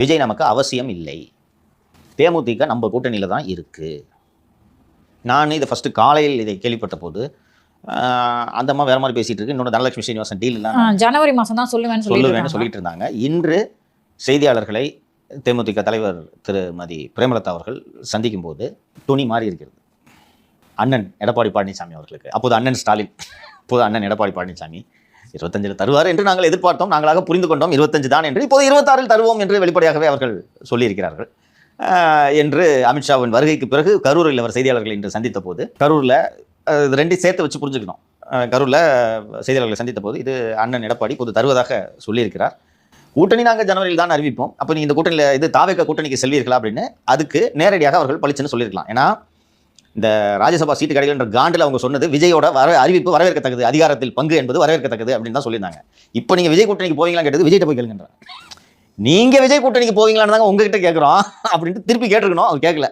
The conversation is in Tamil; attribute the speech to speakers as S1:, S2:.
S1: விஜய் நமக்கு அவசியம் இல்லை, தேமுதிக நம்ம கூட்டணியில் தான் இருக்குது. நான் இதை ஃபஸ்ட்டு காலையில் இதை கேள்விப்பட்ட போது அந்த அம்மா வேறு மாதிரி பேசிகிட்டு இருக்கு. இன்னொன்று தனலட்சுமி ஸ்ரீனிவாசன் டீல்லாம்
S2: ஜனவரி மாதம் தான் சொல்லுவேன்னு
S1: சொல்லிட்டு இருந்தாங்க. இன்று செய்தியாளர்களை தேமுதிக தலைவர் திருமதி பிரேமலதா அவர்கள் சந்திக்கும் போது துணி மாறி இருக்கிறது. அண்ணன் எடப்பாடி பழனிசாமி அவர்களுக்கு, அப்போது அண்ணன் ஸ்டாலின், இப்போது அண்ணன் எடப்பாடி பழனிசாமி 25 தருவார் என்று நாங்கள் எதிர்பார்த்தோம், நாங்களாக புரிந்து கொண்டோம். 25 தான் என்று, இப்போது 26 தருவோம் என்று வெளிப்படையாகவே அவர்கள் சொல்லியிருக்கிறார்கள் என்று அமித்ஷாவின் வருகைக்கு பிறகு கரூரில் அவர் செய்தியாளர்களை இன்று சந்தித்த போது, கரூரில் ரெண்டையும் சேர்த்து வச்சு புரிஞ்சுக்கணும். கரூரில் செய்தியாளர்களை சந்தித்த போது இது அண்ணன் எடப்பாடி இப்போது தருவதாக சொல்லியிருக்கிறார். கூட்டணி நாங்கள் ஜனவரியில் தான் அறிவிப்போம், அப்போ நீ இந்த கூட்டணியில் இது தாவேக கூட்டணிக்கு செல்வீர்களா அப்படின்னு அதுக்கு நேரடியாக அவர்கள் பளிச்சுன்னு சொல்லியிருக்கலாம். ஏன்னா இந்த ராஜ்யசபா சீட்டு கிடைக்கலன்ற காண்டில் அவங்க சொன்னது விஜயோட அறிவிப்பு வரவேற்கத்தக்கது, அதிகாரத்தில் பங்கு என்பது வரவேற்கத்தக்கது அப்படின்னு தான் சொல்லியிருந்தாங்க. இப்போ நீங்கள் விஜய் கூட்டணிக்கு போவீங்களான்னு கேட்டது விஜய்கிட்ட போய் கேளுங்கன்றாங்க. நீங்கள் விஜய் கூட்டணிக்கு போவீங்களான்னு தாங்க உங்ககிட்ட கேட்குறோம் அப்படின்ட்டு திருப்பி கேட்டிருக்கணும், அவர் கேட்கல.